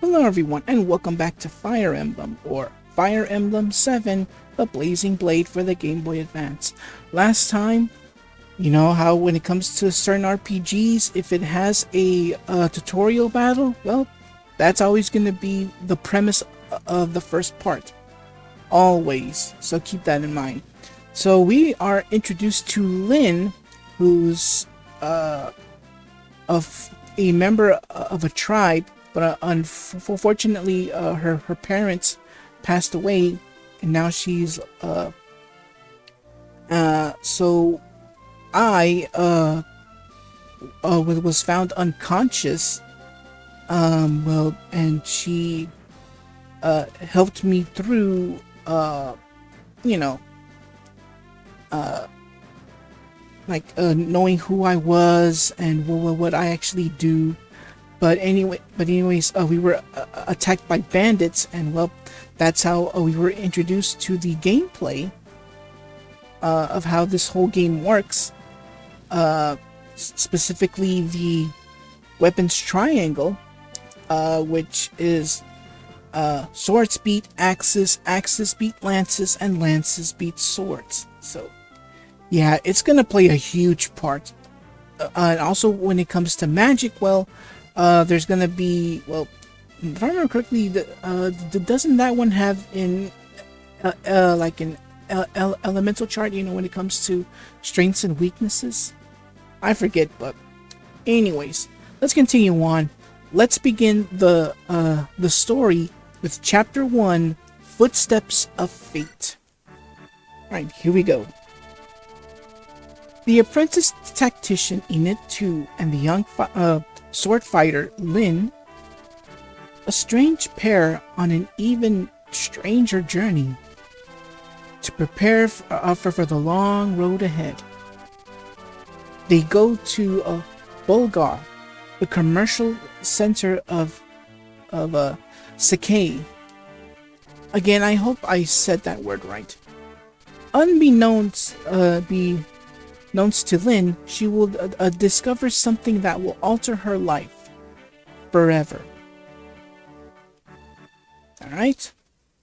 Hello everyone and welcome back to Fire Emblem, or Fire Emblem 7, the Blazing Blade for the Game Boy Advance. Last time, you know how when it comes to certain RPGs, if it has a tutorial battle, well, that's always going to be the premise of the first part. Always. So keep that in mind. So we are introduced to Lyn, who's of a member of a tribe, but unfortunately her parents passed away, and now she's so I was found unconscious, well, and she helped me through you know knowing who I was and what I actually do. But anyways, we were attacked by bandits, and well, that's how we were introduced to the gameplay of how this whole game works. Specifically, the weapons triangle, which is swords beat axes, axes beat lances, and lances beat swords. So, yeah, it's gonna play a huge part. And also, when it comes to magic, well, there's gonna be, well, if I remember correctly, doesn't that one have like an elemental chart? You know, when it comes to strengths and weaknesses, I forget. But anyways, let's continue on. Let's begin the story with Chapter 1, Footsteps of Fate. Alright, here we go. The apprentice tactician Init2 and the young sword fighter Lyn, a strange pair on an even stranger journey to prepare for the long road ahead. They go to Bulgar, the commercial center of Sakai. Again, I hope I said that word right. Unbeknownst to Lyn, she will discover something that will alter her life forever. Alright,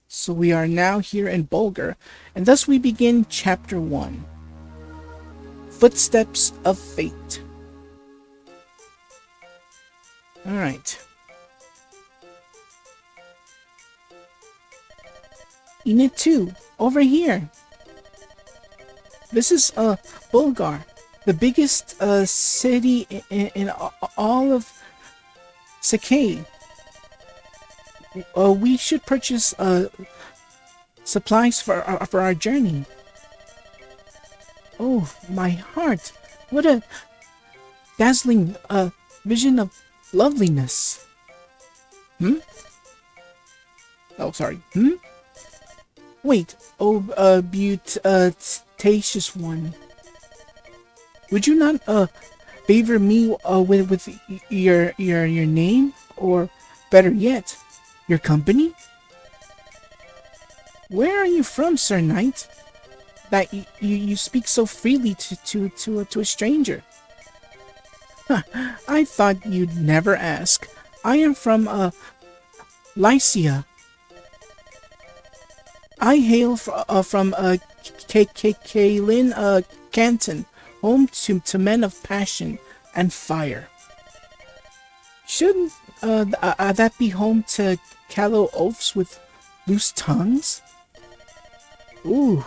so we are now here in Bulgar, and thus we begin Chapter 1. Footsteps of Fate. Alright. Init2, over here. This is Bulgar, the biggest city in all of Sakai. We should purchase supplies for our journey. Oh, my heart! What a dazzling vision of loveliness. Oh, sorry. Wait. Oh, beauteous one. Would you not favor me with your name, or better yet, your company? Where are you from, Sir Knight, that you speak so freely to a stranger? Huh, I thought you'd never ask. I am from Lycia. I hail from Lyn Canton, home to men of passion and fire. Shouldn't that be home to callow oafs with loose tongues? Ooh,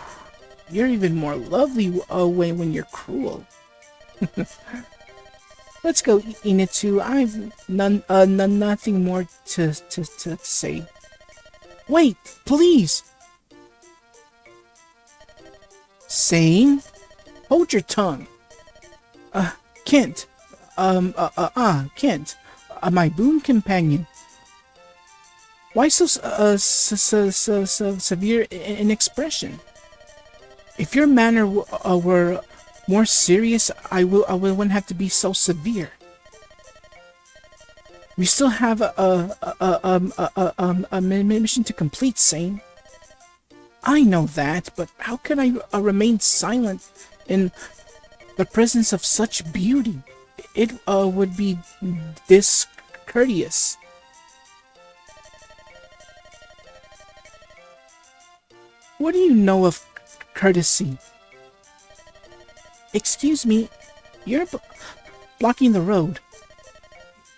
you're even more lovely when you're cruel. Let's go, Init2. I've nothing more to say. Wait, please. Saying? Hold your tongue. Kent. Kent. My boon companion. Why so severe in expression? If your manner were more serious, I wouldn't have to be so severe. We still have a mission to complete, Sane. I know that, but how can I remain silent in the presence of such beauty? It would be discourteous. What do you know of courtesy? Excuse me, you're blocking the road.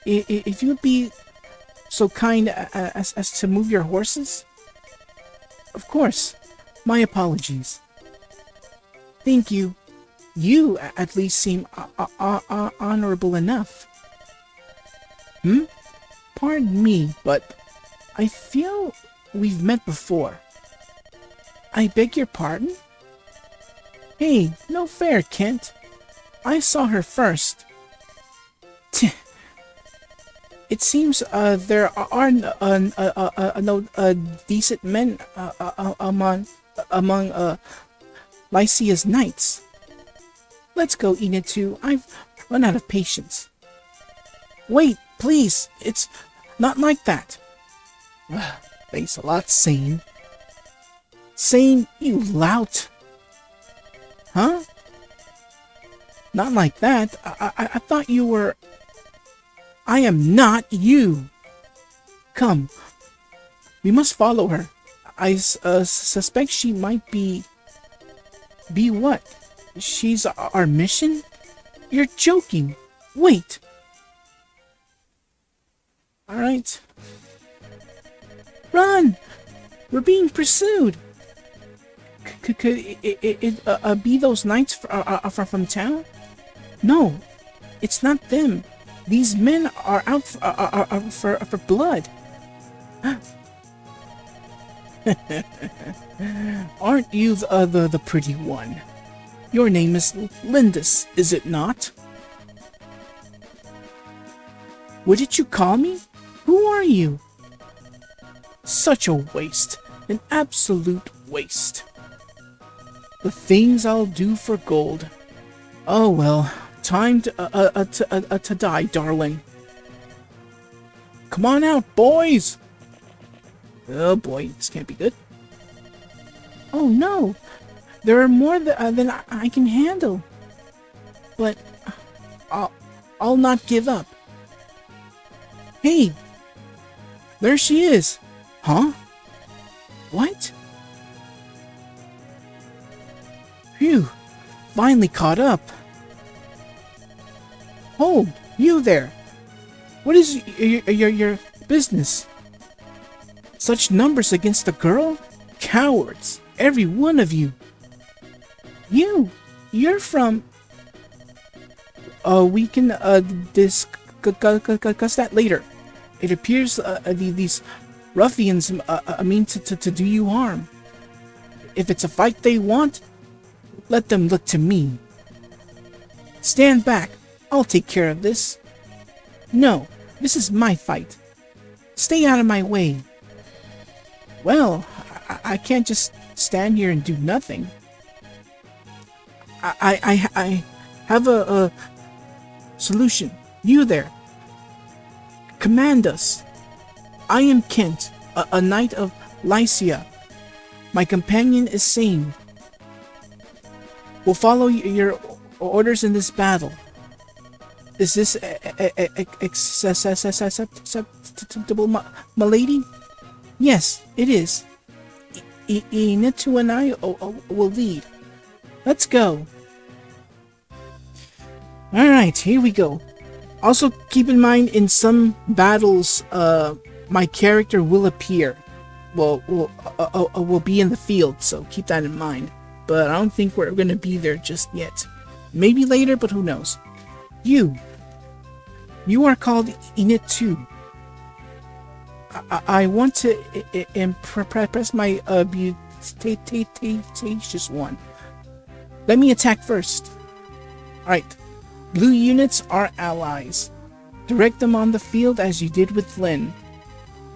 If you would be so kind as to move your horses? Of course. My apologies. Thank you. You at least seem honorable enough. Pardon me, but I feel we've met before. I beg your pardon? Hey, no fair, Kent. I saw her first. It seems there are no decent men among Lycia's knights. Let's go, Init2. I've run out of patience. Wait, please. It's not like that. Thanks a lot, Sane. Sane, you lout. Huh? Not like that. I thought you were... I am not you. Come. We must follow her. I suspect she might be... Be what? She's our mission? You're joking. Wait. Alright. Run! We're being pursued. Could it be those knights from town? No, it's not them. These men are out for blood. Aren't you the pretty one? Your name is Lindis, is it not? What did you call me? Who are you? Such a waste. An absolute waste. The things I'll do for gold. Oh well, time to die, darling. Come on out, boys! Oh boy, this can't be good. Oh no! There are more than I can handle. But I'll not give up. Hey! There she is! Huh? What? Phew! Finally caught up. Hold! You there! What is your business? Such numbers against a girl? Cowards! Every one of you! You're from... we can discuss that later. It appears these ruffians mean to do you harm. If it's a fight they want, let them look to me. Stand back. I'll take care of this. No, this is my fight. Stay out of my way. Well, I can't just stand here and do nothing. I have a solution. You there. Command us. I am Kent, a knight of Lycia. My companion is Sane. We'll follow your orders in this battle. Is this acceptable, my lady? Yes, it is. Init2 and I will lead. Let's go. Alright, here we go. Also, keep in mind, in some battles, my character will appear. Will be in the field, so keep that in mind. But I don't think we're going to be there just yet. Maybe later, but who knows. You are called Init2. I want to impress my beauteous one. Let me attack first. Alright. Blue units are allies. Direct them on the field as you did with Lyn.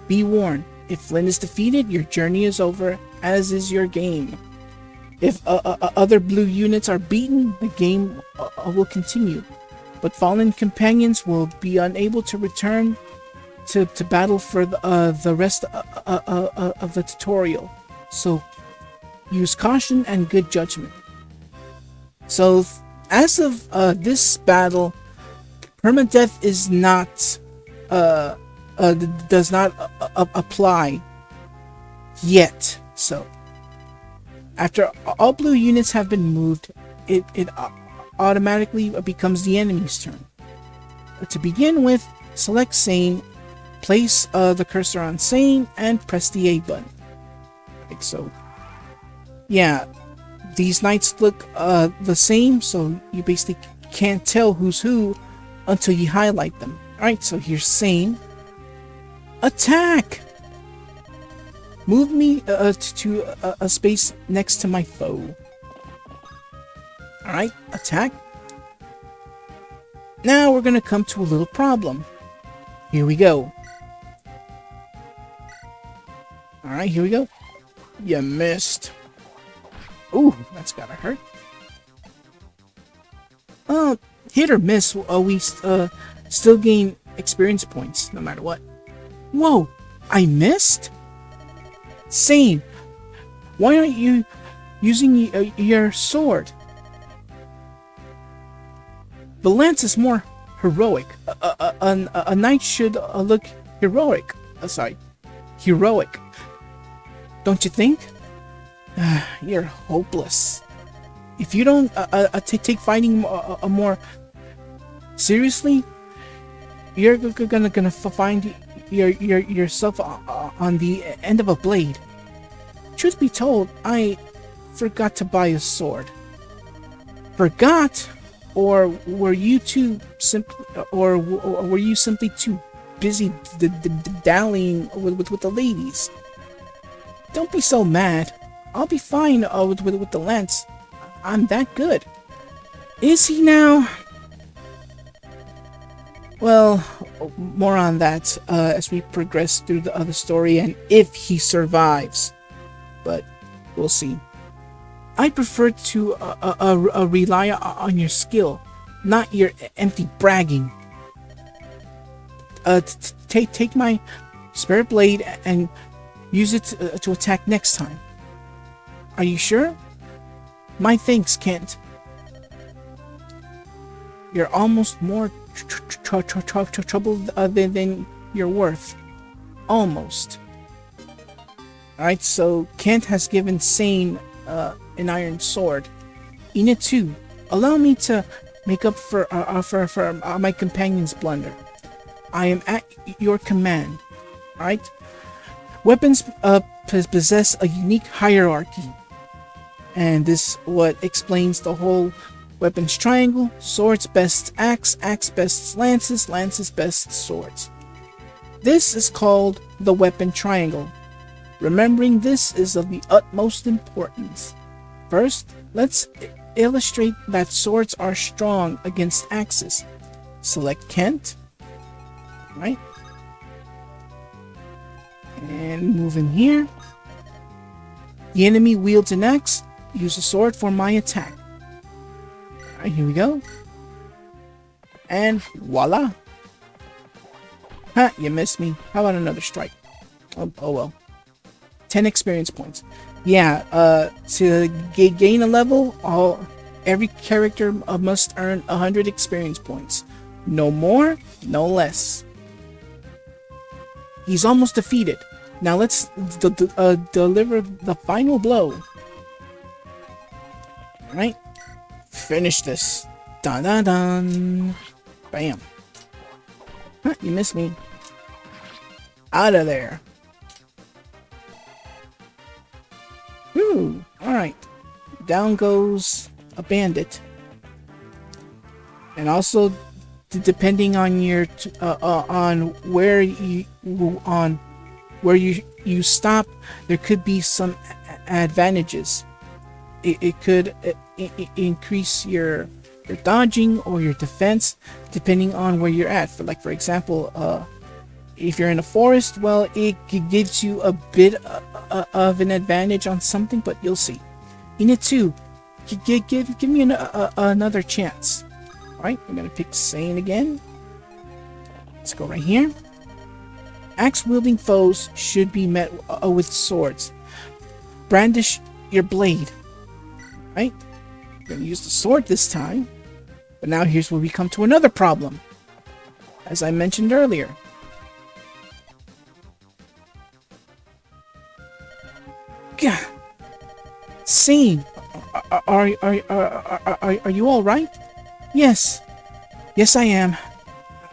Be warned, if Lyn is defeated, your journey is over, as is your game. If other blue units are beaten, the game will continue. But fallen companions will be unable to return to battle for the rest of the tutorial. So use caution and good judgment. So as of this battle, permadeath is not does not apply yet. So After all blue units have been moved, it automatically becomes the enemy's turn. To begin with, select Sane, place the cursor on Sane, and press the A button. Like so. Yeah, these knights look the same, so you basically can't tell who's who until you highlight them. Alright, so here's Sane. Attack! Move me to a space next to my foe. Alright, attack. Now we're gonna come to a little problem. Here we go. Alright, here we go. You missed. Ooh, that's gotta hurt. Hit or miss, we still gain experience points, no matter what. Whoa, I missed? Sane, why aren't you using your sword? The lance is more heroic. A knight should look heroic. Heroic. Don't you think? You're hopeless. If you don't take fighting more seriously, you're gonna find yourself on the end of a blade. Truth be told, I forgot to buy a sword. Forgot, or were you simply too busy dallying with the ladies? Don't be so mad. I'll be fine with the lance. I'm that good. Is he now? Well, more on that as we progress through the other story and if he survives. But we'll see. I prefer to rely on your skill, not your empty bragging. Take my spare blade and use it to attack next time. Are you sure? My thanks, Kent. You're almost more trouble than you're worth. Almost. Alright, so Kent has given Sane an iron sword. Init2, allow me to make up for my companion's blunder. I am at your command. Alright? Weapons possess a unique hierarchy. And this what explains the whole weapons triangle. Swords best axe, axe best lances, lances best swords. This is called the weapon triangle. Remembering this is of the utmost importance. First, let's illustrate that swords are strong against axes. Select Kent. Right? And move in here. The enemy wields an axe. Use a sword for my attack. Alright, here we go. And voila. Ha, you missed me. How about another strike? Oh well. 10 experience points. Yeah, to gain a level, every character must earn 100 experience points. No more, no less. He's almost defeated. Now let's deliver the final blow. Alright. Finish this. Dun dun dun. Bam. Huh, you missed me. Out of there. Ooh, alright. Down goes a bandit. And also, depending on your on where you stop, there could be some advantages. It could increase your dodging or your defense depending on where you're at. For example, if you're in a forest, well, it gives you a bit of an advantage on something, but you'll see. Init2, give me another chance. Alright, I'm gonna pick Sane again. Let's go right here. Axe-wielding foes should be met with swords. Brandish your blade. Right? I'm gonna use the sword this time. But now here's where we come to another problem. As I mentioned earlier. Gah. Sane, are you all right? Yes, yes, I am.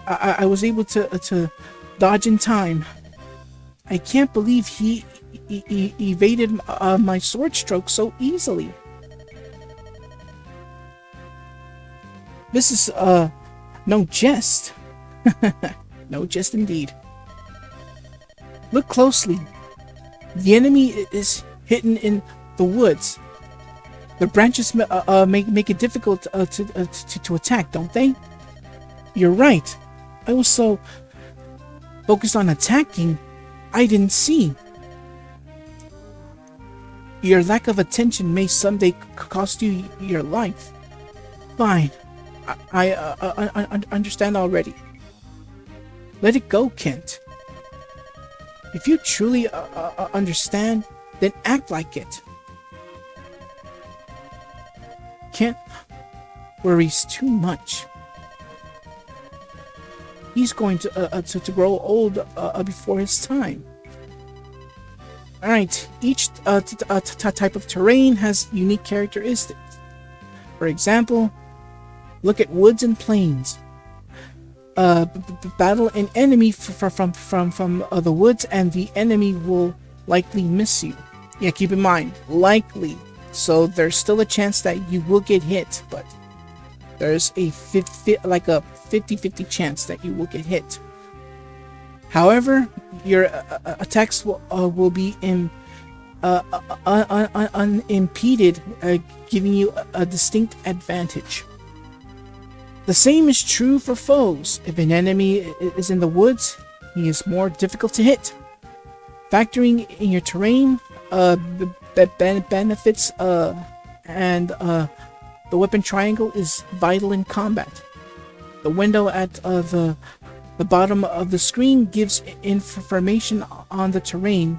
I was able to dodge in time. I can't believe he evaded my sword stroke so easily. This is no jest. No jest indeed. Look closely. The enemy is hidden in the woods. The branches make it difficult to attack, don't they? You're right. I was so focused on attacking, I didn't see. Your lack of attention may someday cost you your life. Fine. I understand already. Let it go, Kent. If you truly understand, then act like it. Kent worries too much. He's going to grow old before his time. Alright, each type of terrain has unique characteristics. For example, look at woods and plains. Battle an enemy from the woods and the enemy will likely miss you. Yeah, keep in mind, likely. So there's still a chance that you will get hit, but there's a 50-50 chance that you will get hit. However, your attacks will be unimpeded, giving you a distinct advantage. The same is true for foes. If an enemy is in the woods, he is more difficult to hit. Factoring in your terrain, benefits, and the weapon triangle is vital in combat. The window at the bottom of the screen gives information on the terrain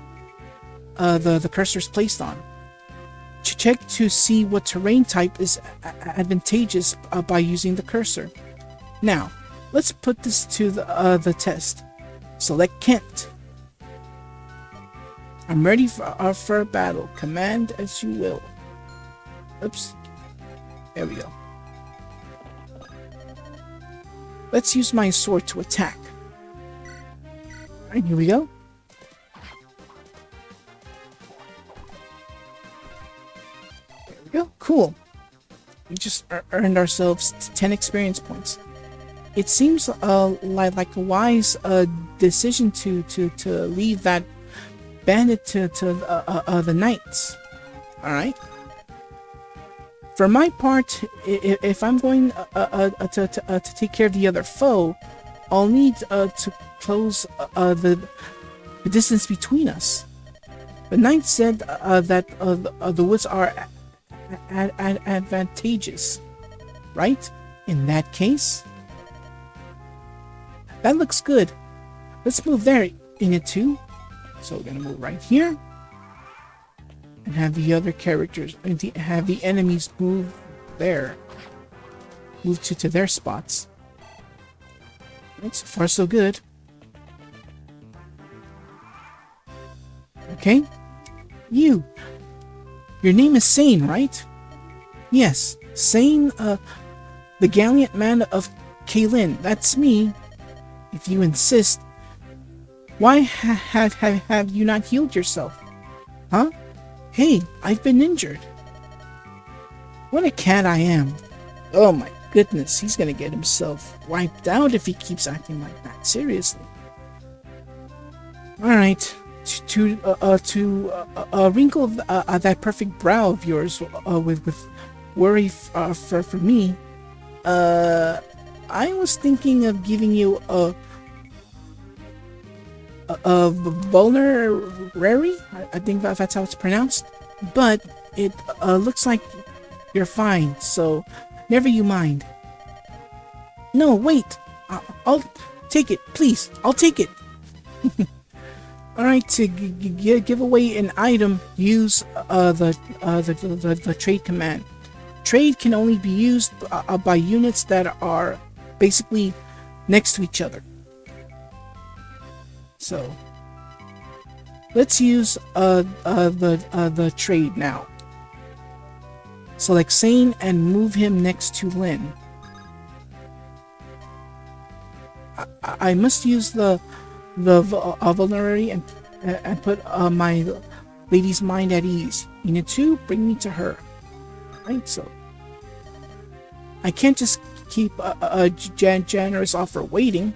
the cursor is placed on. Check to see what terrain type is advantageous by using the cursor. Now, let's put this to the test. Select Kent. I'm ready for a battle. Command as you will. Oops. There we go. Let's use my sword to attack. Alright, here we go. There we go. Cool. We just earned ourselves 10 experience points. It seems like a wise decision to leave that bandit to the knights. Alright. For my part, if I'm going to take care of the other foe, I'll need to close the distance between us. The knight said that the woods are advantageous, right? In that case, that looks good. Let's move there, Init2. So we're gonna move right here. And have the other characters, have the enemies move there. Move to their spots. Right, so far so good. Okay. Your name is Sane, right? Yes, Sane, the gallant man of Lyn. That's me. If you insist. Why have you not healed yourself? Huh? Hey, I've been injured. What a cat I am. Oh my goodness, he's gonna get himself wiped out if he keeps acting like that. Seriously. Alright. To wrinkle that perfect brow of yours with worry for me, I was thinking of giving you a vulnerary, I think that's how it's pronounced, but it looks like you're fine, so never you mind. No, wait, I'll take it, please, I'll take it. Alright, to give away an item, use the trade command. Trade can only be used by units that are basically next to each other. So let's use the trade now. Select Sane and move him next to Lyn. I must use the vulnerary and put my lady's mind at ease. Init2, bring me to her. Right, so I can't just keep a generous offer waiting.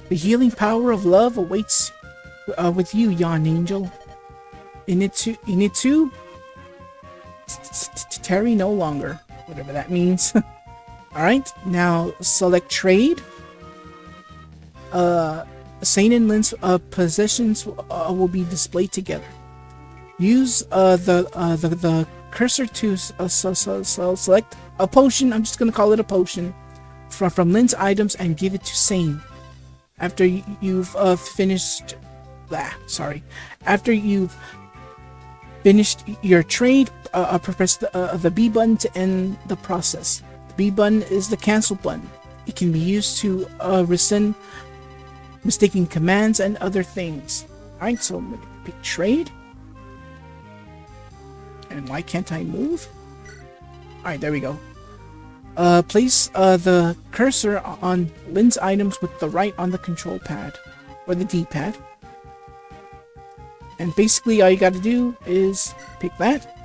The healing power of love awaits with you, yon angel. Init2, Terry no longer, whatever that means. Alright, now select trade. Sane and Lyn's possessions will be displayed together. Use the cursor to select a potion. I'm just gonna call it a potion from Lyn's items and give it to Sane. After you've finished your trade, press the B button to end the process. The B button is the cancel button. It can be used to rescind mistaken commands and other things. Alright, so I'm gonna pick trade. And why can't I move? Alright, there we go. Place the cursor on Lyn's items with the right on the control pad, or the D-pad. And basically all you gotta do is pick that,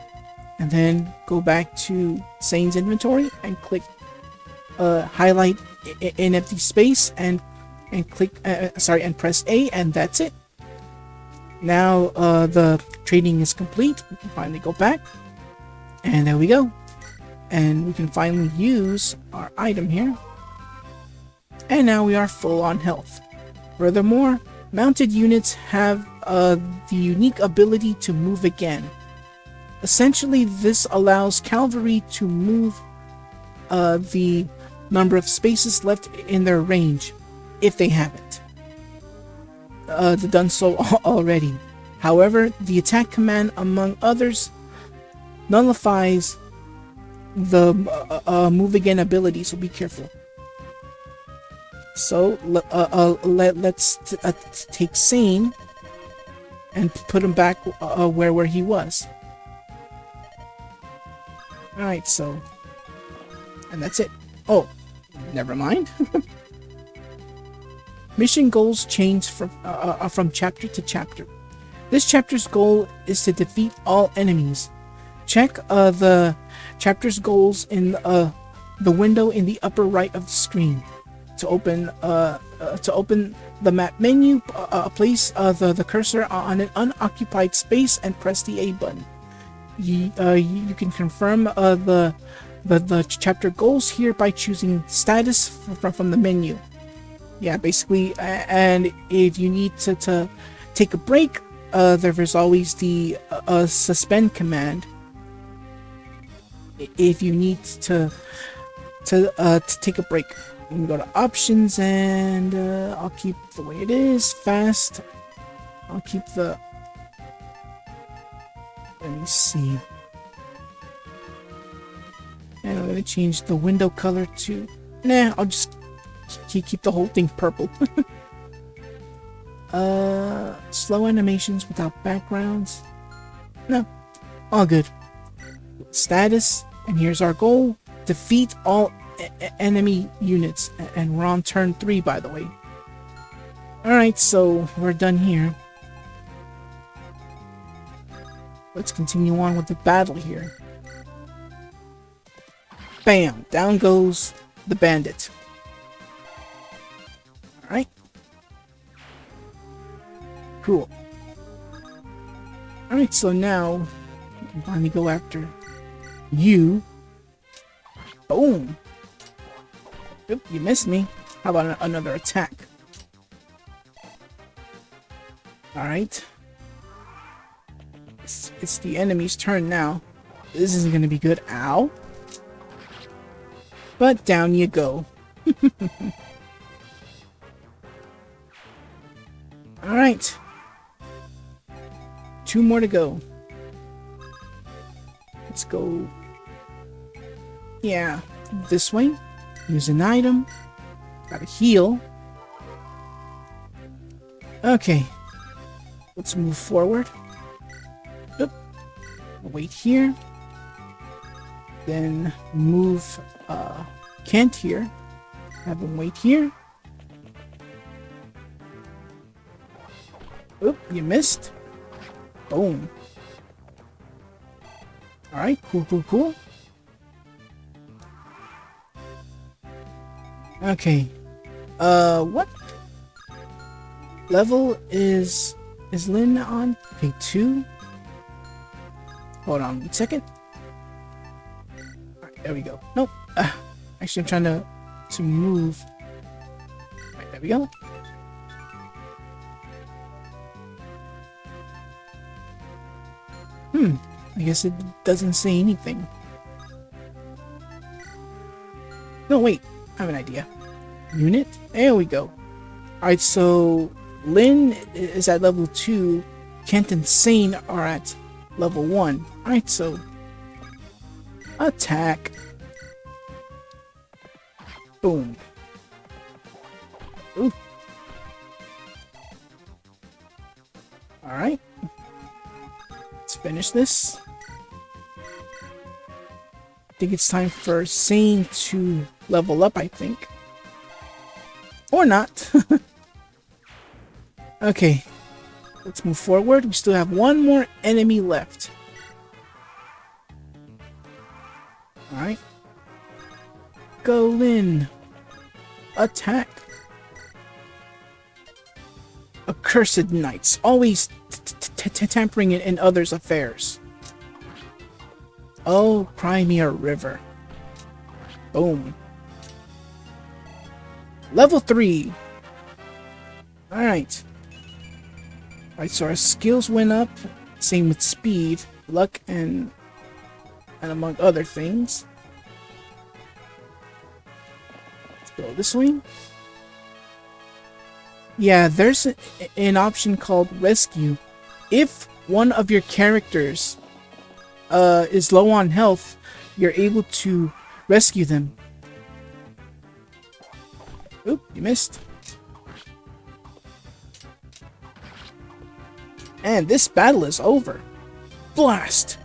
and then go back to Sane's inventory and click highlight in empty space and click and press A, and that's it. Now the trading is complete. We can finally go back, and there we go. And we can finally use our item here. And now we are full on health. Furthermore, mounted units have the unique ability to move again. Essentially, this allows cavalry to move the number of spaces left in their range, if they haven't done so already. However, the attack command, among others, nullifies the move again ability, so be careful. So let's take Sane and put him back where he was. Alright, so, and that's it. Oh, never mind. Mission goals change from chapter to chapter. This chapter's goal is to defeat all enemies. Check the chapter's goals in the window in the upper right of the screen. To open the map menu, place the cursor on an unoccupied space and press the A button. You can confirm the chapter goals here by choosing status from the menu. Yeah, basically, and if you need to take a break, there's always the suspend command. If you need to take a break, you can go to options, and I'll keep the way it is. Fast. I'll keep the. Let me see. And I'm gonna change the window color to. Nah, I'll just keep the whole thing purple. Slow animations without backgrounds. No, all good. Status, and here's our goal: defeat all enemy units. And we're on turn 3, by the way. Alright, so we're done here. Let's continue on with the battle here. Bam! Down goes the bandit. Alright. Cool. Alright, so now we can finally go after you. Boom! Oop, you missed me. How about another attack? Alright. It's the enemy's turn now. This isn't gonna be good. Ow. But down you go. Alright. 2 more to go. Let's go. Yeah, this way. Use an item. Gotta heal. Okay. Let's move forward. Oop. Wait here. Then move Kent here. Have him wait here. Oop, you missed. Boom. Alright, cool. Okay. What level is Lyn on? Okay, 2. Hold on 1 second. Alright, there we go. Nope. Actually, I'm trying to move. Alright, there we go. I guess it doesn't say anything. No, wait. I have an idea. Unit? There we go. Alright, so Lyn is at level 2. Kent and Sane are at level 1. Alright, so attack. Boom. Ooh. Alright. Let's finish this. I think it's time for Sane to level up, I think. Or not. Okay. Let's move forward. We still have one more enemy left. Alright. Go Lyn. Attack. Accursed knights. Always tampering in others' affairs. Oh, cry me a river. Boom. Level 3. Alright. Alright, so our skills went up. Same with speed, luck, and among other things. Let's go this way. Yeah, there's an option called rescue. If one of your characters is low on health, you're able to rescue them. Oop, you missed. And this battle is over. Blast!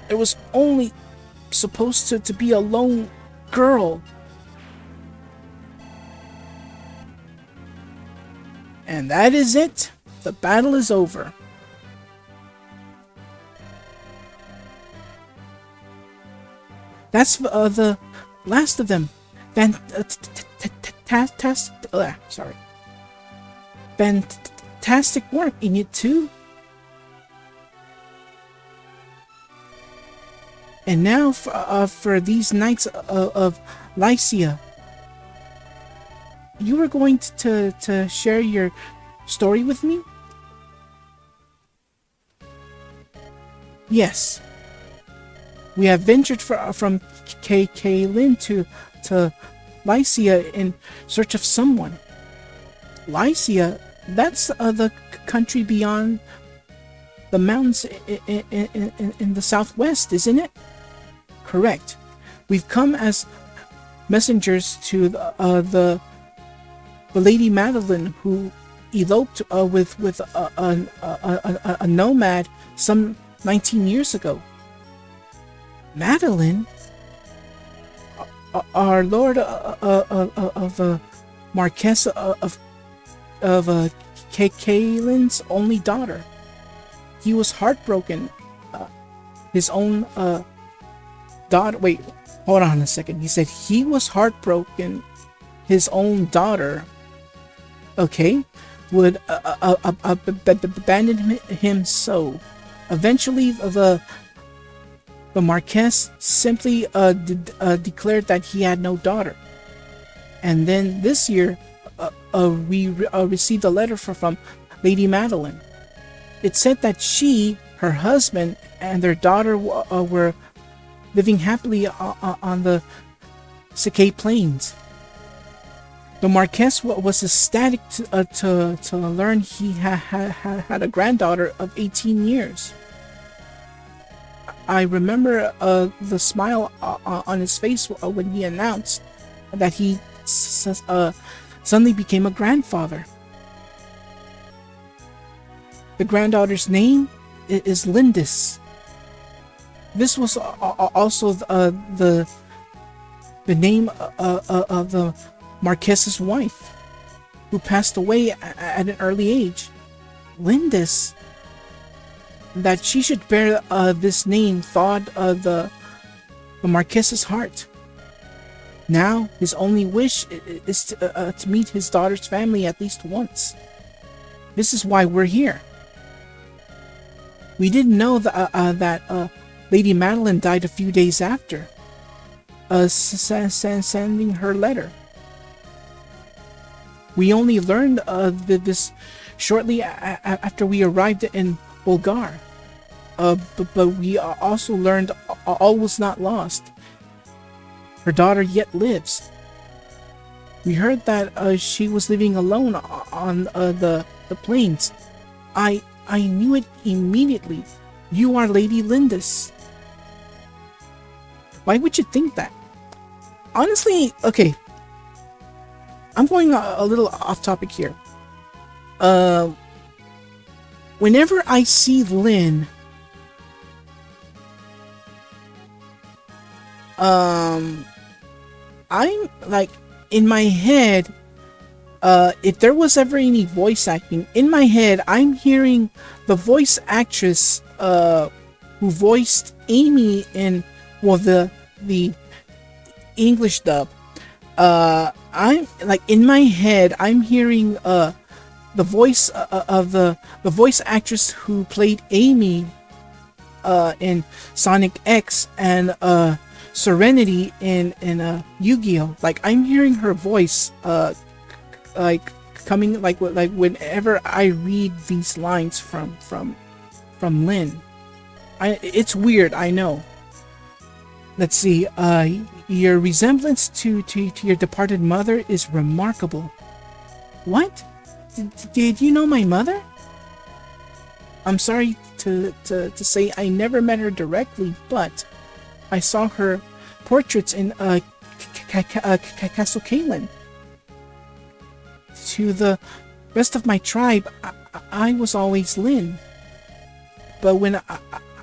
It was only supposed to be a lone girl. And that is it. The battle is over. That's the last of them. Sorry. Fantastic work, Init2. And now for these Knights of Lycia. You were going to share your story with me? Yes. We have ventured from Lyn to Lycia in search of someone. Lycia? That's the country beyond the mountains in the southwest, isn't it? Correct. We've come as messengers to the Lady Madeline, who eloped with a nomad some 19 years ago. Madeline? Our lord of Marquess of Kaelin's only daughter. He was heartbroken. His own daughter. Wait, hold on a second. He said he was heartbroken. His own daughter. Okay, would abandon him so. Eventually, the Marquess simply declared that he had no daughter. And then this year, we received a letter from Lady Madeline. It said that she, her husband, and their daughter were living happily on the Sakai Plains. The Marquess was ecstatic to learn he had a granddaughter of 18 years. I remember the smile on his face when he announced that he suddenly became a grandfather. The granddaughter's name is Lindis. This was also the name of the Marquess's wife, who passed away at an early age. Lindis. That she should bear this name thawed the Marquess's heart. Now, his only wish is to meet his daughter's family at least once. This is why we're here. We didn't know that Lady Madeline died a few days after sending her letter. We only learned this shortly after we arrived in Bulgar. But we also learned all was not lost. Her daughter yet lives. We heard that she was living alone on the plains. I knew it immediately. You are Lady Lindis. Why would you think that? Honestly, okay. I'm going a little off topic here. Whenever I see Lyn, I'm like, in my head, if there was ever any voice acting, in my head, I'm hearing the voice actress who voiced Amy in, well, the English dub. I'm like, in my head, I'm hearing the voice of the voice actress who played Amy in Sonic X and Serenity in Yu-Gi-Oh. Like, I'm hearing her voice like coming, like whenever I read these lines from Lyn. It's weird, I know. Let's see. Your resemblance to your departed mother is remarkable. What? Did you know my mother? I'm sorry to say I never met her directly, but I saw her portraits in Castle Caelin. To the rest of my tribe, I was always Lyn. But when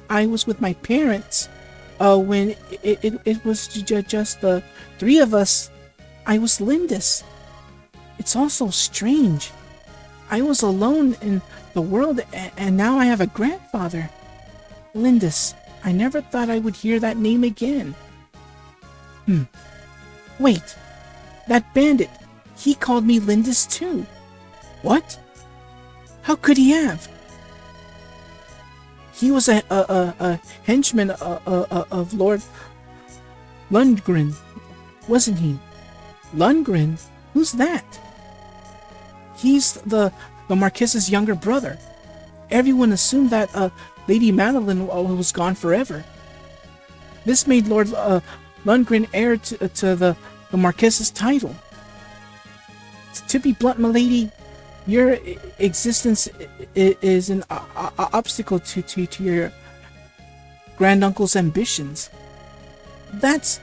I was with my parents, when it was just the three of us, I was Lindis. It's all so strange. I was alone in the world, and now I have a grandfather. Lindis. I never thought I would hear that name again. Wait. That bandit. He called me Lindis too. What? How could he have? He was a henchman of Lord Lundgren, wasn't he? Lundgren? Who's that? He's the Marquess's younger brother. Everyone assumed that Lady Madeline was gone forever. This made Lord Lundgren heir to the Marquess's title. To be blunt, milady, your existence is an obstacle to your granduncle's ambitions. But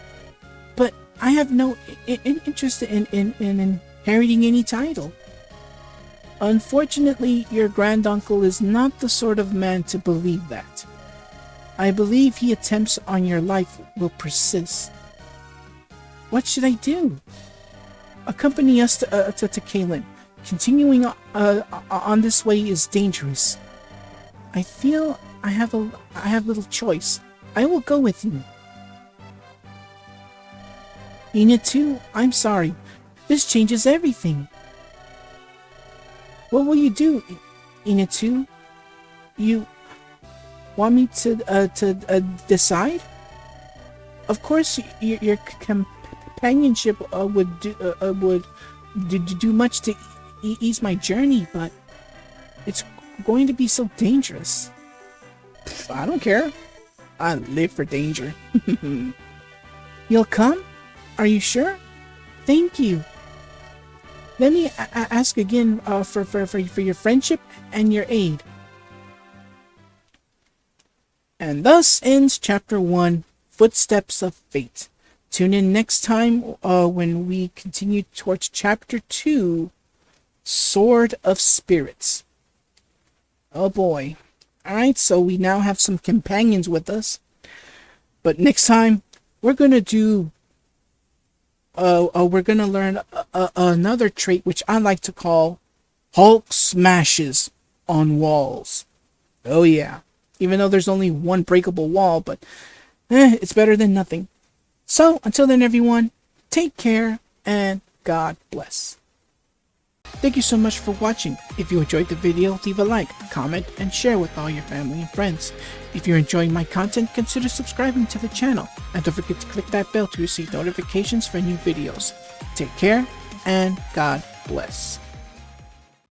I have no interest in inheriting any title. Unfortunately, your granduncle is not the sort of man to believe that. I believe he attempts on your life will persist. What should I do? Accompany us to Caelin. Continuing on this way is dangerous. I feel I have little choice. I will go with you. Init2, I'm sorry. This changes everything. What will you do, Init2? You want me to decide? Of course, your companionship would do much to ease my journey, but it's going to be so dangerous. I don't care. I live for danger. You'll come? Are you sure? Thank you. Let me ask again for your friendship and your aid. And thus ends Chapter 1, Footsteps of Fate. Tune in next time when we continue towards Chapter 2, Sword of Spirits. Oh boy. Alright, so we now have some companions with us. But next time, we're gonna do. We're gonna learn another trait which I like to call Hulk smashes on walls. Oh yeah, even though there's only one breakable wall, but it's better than nothing. So until then, everyone, take care and God bless. Thank you so much for watching. If you enjoyed the video, leave a like, comment, and share with all your family and friends. If you're enjoying my content, consider subscribing to the channel. And don't forget to click that bell to receive notifications for new videos. Take care, and God bless.